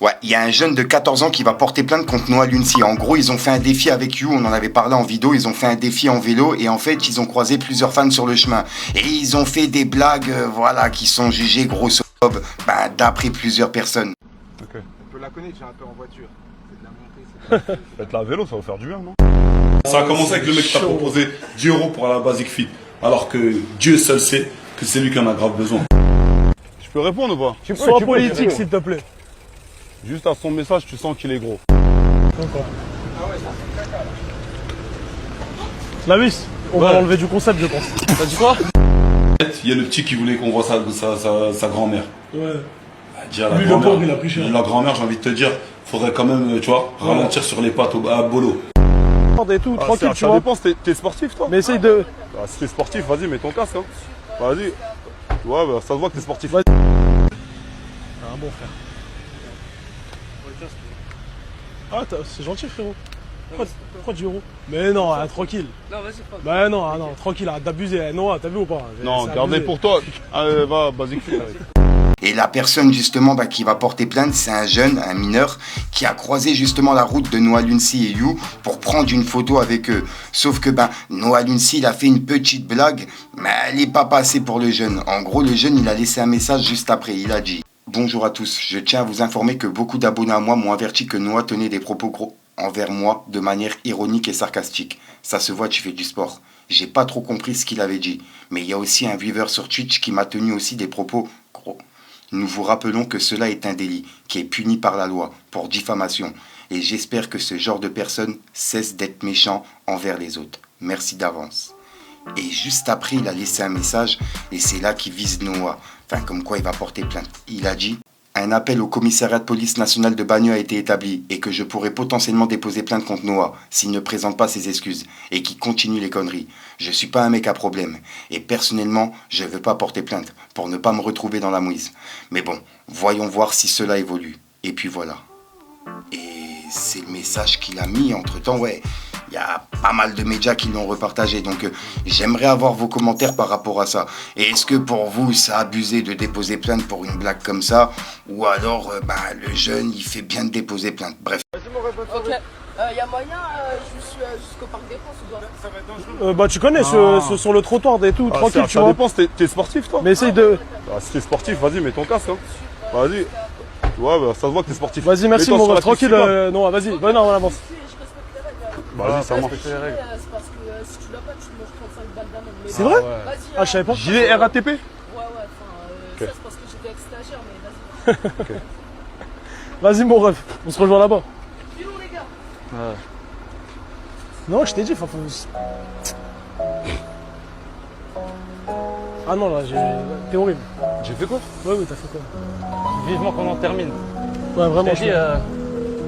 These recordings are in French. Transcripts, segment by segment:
Ouais, il y a un jeune de 14 ans qui va porter plainte contre Noah Lunsi. En gros, ils ont fait un défi avec You, on en avait parlé en vidéo, ils ont fait un défi en vélo et en fait, ils ont croisé plusieurs fans sur le chemin. Et ils ont fait des blagues, voilà, qui sont jugées grossophobe, d'après plusieurs personnes. Ok. On peut la connaître, j'ai un peu en voiture. C'est de la montée, c'est de la... Faites la vélo, ça va faire du bien, non? Ça a commencé avec le mec qui t'a proposé 10 euros pour la Basic Fit. Alors que Dieu seul sait que c'est lui qui en a grave besoin. Je peux répondre ou pas? Sois politique, s'il te plaît. Juste à son message, tu sens qu'il est gros. La vis, on va l'enlever du concept, je pense. T'as dit quoi? Il y a le petit qui voulait qu'on voit sa grand-mère. Ouais. Déjà, la Lui, le grand-mère, pauvre, il a pris cher. La grand-mère, j'ai envie de te dire, faudrait quand même, tu vois, ralentir sur les pattes à Bolo. Et tout, tranquille, tu ça vois. dépend, t'es sportif, toi? Mais essaye de... Bah, si t'es sportif, vas-y, mets ton casque. Hein. Vas-y. Ouais, bah, ça se voit que t'es sportif. Vas-y. Un bon frère. Ah, c'est gentil, frérot. Pourquoi 10 euros? Mais non, tranquille. Non, vas-y, pas. Bah non, non, tranquille, arrête d'abuser. Noah, t'as vu ou pas? Non, C'est gardez abusé. pour toi. Allez, va, Basic Fit. Et la personne justement qui va porter plainte, c'est un jeune, un mineur, qui a croisé justement la route de Noah Lunsi et You pour prendre une photo avec eux. Sauf que Noah Lunsi, il a fait une petite blague, mais elle n'est pas passée pour le jeune. En gros, le jeune, il a laissé un message juste après. Il a dit: bonjour à tous, je tiens à vous informer que beaucoup d'abonnés à moi m'ont averti que Noah tenait des propos gros envers moi de manière ironique et sarcastique. Ça se voit, tu fais du sport. J'ai pas trop compris ce qu'il avait dit, mais il y a aussi un viewer sur Twitch qui m'a tenu aussi des propos gros. Nous vous rappelons que cela est un délit qui est puni par la loi pour diffamation et j'espère que ce genre de personnes cesse d'être méchant envers les autres. Merci d'avance. Et juste après, il a laissé un message et c'est là qu'il vise Noah. Enfin, comme quoi il va porter plainte. Il a dit: un appel au commissariat de police nationale de Bagneux a été établi et que je pourrais potentiellement déposer plainte contre Noah s'il ne présente pas ses excuses et qu'il continue les conneries. Je suis pas un mec à problème et personnellement, je veux pas porter plainte pour ne pas me retrouver dans la mouise. Mais bon, voyons voir si cela évolue. Et puis voilà. Et c'est le message qu'il a mis entre-temps, ouais. Il y a pas mal de médias qui l'ont repartagé, donc j'aimerais avoir vos commentaires par rapport à ça. Et est-ce que pour vous, ça a abusé de déposer plainte pour une blague comme ça? Ou alors, le jeune, il fait bien de déposer plainte? Bref. Ok. Y a moyen jusqu'au Parc des Princes ou pas? Ça va être dangereux. Bah tu connais, sur le trottoir et tout, tranquille, tu ça vois. dépend, t'es sportif, toi? Mais essaye de... Bah, si t'es sportif, vas-y, mets ton casque. Hein. Vas-y. Ouais, bah, ça se voit que t'es sportif. Vas-y, merci Mets-toi mon sur ref, la tranquille, piste, quoi. Noah, vas-y. Bah non, on avance. Vas-y, ça marche. C'est parce que si tu l'as pas, tu manges 35 balles d'amende. Mais C'est vrai? Vas-y. Ah, je savais pas. Gilet RATP? Ouais, enfin, ça c'est parce que j'étais ex-stagiaire, mais vas-y. Vas-y mon ref, on se rejoint là-bas. Filons les gars. Non, je t'ai dit, faut... Ah non, là, t'es horrible. J'ai fait quoi? Ouais, oui, t'as fait quoi? Vivement qu'on en termine. Ouais, vraiment, Je t'ai dit,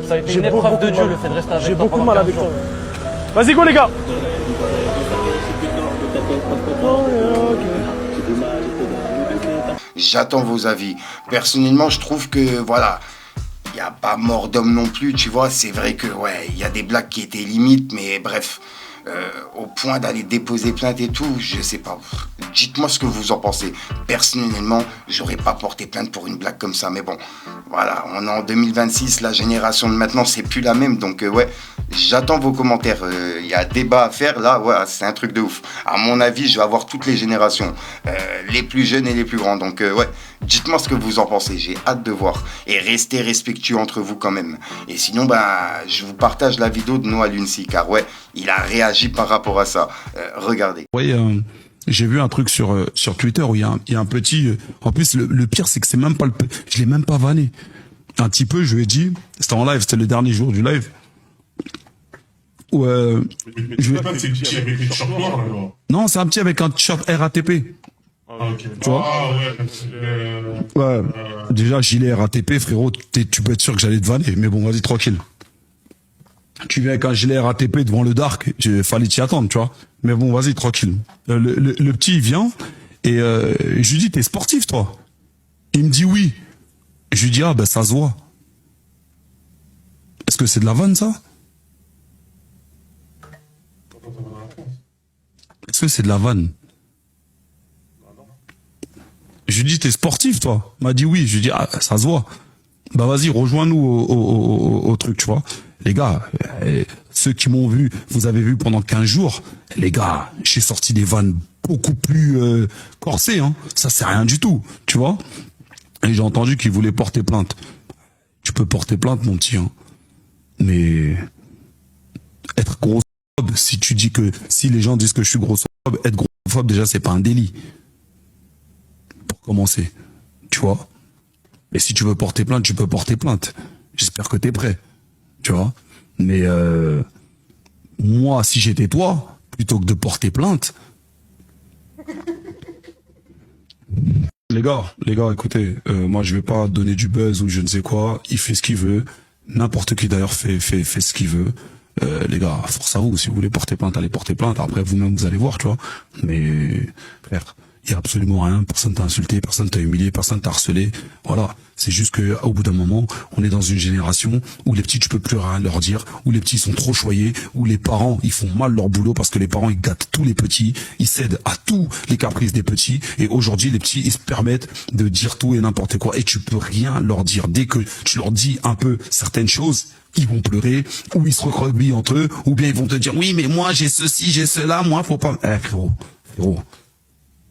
ça a été j'ai une épreuve beaucoup de de Dieu mal. le fait de rester avec J'ai toi beaucoup de pendant mal 15 avec toi. jours. Vas-y, go les gars. J'attends vos avis. Personnellement, je trouve que, voilà, il n'y a pas mort d'homme non plus, tu vois. C'est vrai que, ouais, il y a des blagues qui étaient limites, mais bref, au point d'aller déposer plainte et tout, je sais pas. Dites-moi ce que vous en pensez. Personnellement, j'aurais pas porté plainte pour une blague comme ça, mais bon, voilà, on est en 2026, la génération de maintenant, c'est plus la même, donc ouais, j'attends vos commentaires. Il y a débat à faire, là, ouais, c'est un truc de ouf. À mon avis, je vais avoir toutes les générations, les plus jeunes et les plus grands, donc ouais, dites-moi ce que vous en pensez, j'ai hâte de voir. Et restez respectueux entre vous quand même. Et sinon, je vous partage la vidéo de Noah Lunsi, car ouais, il a réagi par rapport à ça. Regardez. Oui, j'ai vu un truc sur Twitter où il y a un petit... en plus, le pire, c'est que c'est même pas je l'ai même pas vanné. Un petit peu, je lui ai dit... C'était en live, c'était le dernier jour du live. Où, C'est le petit avec les t-shirts noirs, là, alors. non, c'est un petit avec un t-shirt RATP. Ah, ok. Tu vois? Ah, ouais. Ouais. Déjà, gilet RATP, frérot, tu peux être sûr que j'allais te vanner. Mais bon, vas-y, tranquille. Tu viens avec un gilet RATP devant le dark, fallait t'y attendre, tu vois. Mais bon, vas-y, tranquille. Le petit, il vient, et je lui dis, t'es sportif, toi? Il me dit oui. Je lui dis, ah, ben, ça se voit. Est-ce que c'est de la vanne, ça? Est-ce que c'est de la vanne? Je lui dis, t'es sportif, toi? Il m'a dit oui. Je lui dis, ah, ça se voit. Bah vas-y, rejoins-nous au truc, tu vois. Les gars, ceux qui m'ont vu, vous avez vu pendant 15 jours, les gars, j'ai sorti des vannes beaucoup plus corsées, hein. Ça c'est rien du tout, tu vois. Et j'ai entendu qu'ils voulaient porter plainte. Tu peux porter plainte, mon petit, hein. Mais être grossophobe, si les gens disent que je suis grossophobe, être grossophobe déjà c'est pas un délit. Pour commencer, tu vois. Et si tu veux porter plainte, tu peux porter plainte. J'espère que t'es prêt, tu vois. Mais moi, si j'étais toi, plutôt que de porter plainte. Les gars, écoutez, moi je vais pas donner du buzz ou je ne sais quoi. Il fait ce qu'il veut. N'importe qui d'ailleurs fait ce qu'il veut. Les gars, force à vous. Si vous voulez porter plainte, allez porter plainte. Après vous-même vous allez voir, tu vois. Mais frère, il y a absolument rien. Personne t'a insulté, personne t'a humilié, personne t'a harcelé. Voilà. C'est juste que au bout d'un moment, on est dans une génération où les petits tu peux plus rien leur dire, où les petits sont trop choyés, où les parents ils font mal leur boulot parce que les parents ils gâtent tous les petits, ils cèdent à tous les caprices des petits. Et aujourd'hui les petits ils se permettent de dire tout et n'importe quoi et tu peux rien leur dire. Dès que tu leur dis un peu certaines choses, ils vont pleurer, ou ils se recroquevillent entre eux, ou bien ils vont te dire oui mais moi j'ai ceci, j'ai cela, moi faut pas. Frérot.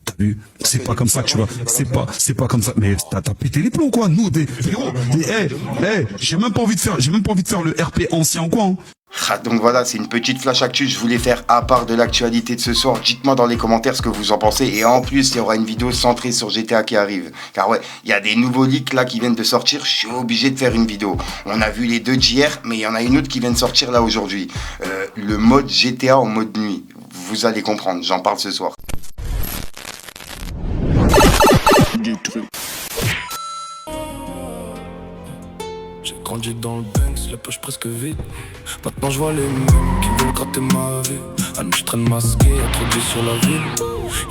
T'as vu? C'est pas comme ça que tu vas. C'est pas comme ça. Mais t'as pété les plombs quoi. Nous des frérot. J'ai même pas envie de faire le RP ancien quoi. Hein. Ah, donc voilà, c'est une petite flash actu, je voulais faire à part de l'actualité de ce soir. Dites-moi dans les commentaires ce que vous en pensez. Et en plus, il y aura une vidéo centrée sur GTA qui arrive. Car ouais, il y a des nouveaux leaks là qui viennent de sortir, je suis obligé de faire une vidéo. On a vu les deux d'hier, mais il y en a une autre qui vient de sortir là aujourd'hui. Le mode GTA en mode nuit. Vous allez comprendre, j'en parle ce soir. J'ai grandi dans le Banks, la poche presque vide. Maintenant je vois les mêmes qui veulent gratter ma vie. À nous je traîne masqué, à trop dit sur la ville.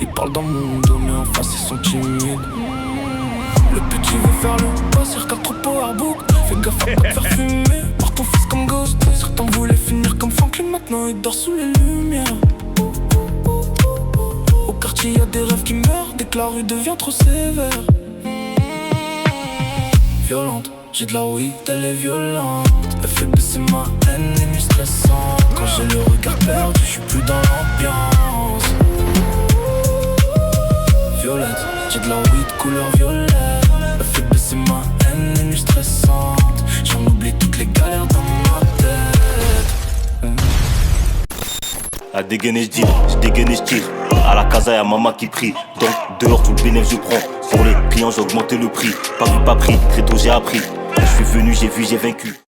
Ils parlent dans mon dos mais en face ils sont timides. Le petit veut faire le boss, il regarde trop Powerbook. Fais gaffe à pas te faire fumer par ton fils comme Ghost. Certains voulaient finir comme Franklin, maintenant il dort sous les lumières. Au quartier y'a des rêves qui meurent dès que la rue devient trop sévère. Violente, j'ai de la weed, elle est violente. Elle fait baisser ma haine, ennemie stressante. Quand j'ai le regard perdu, je suis plus dans l'ambiance. Violette, j'ai de la weed couleur violette. Elle fait baisser ma haine, ennemie stressante. J'en oublie toutes les galères dans ma tête. À dégainer je dégaine je tire. À la casa y'a maman qui prie. Donc dehors tout le bénéfice je prends. Pour les clients j'ai augmenté le prix. Pas vu pas pris, très tôt j'ai appris. Je suis venu, j'ai vu, j'ai vaincu.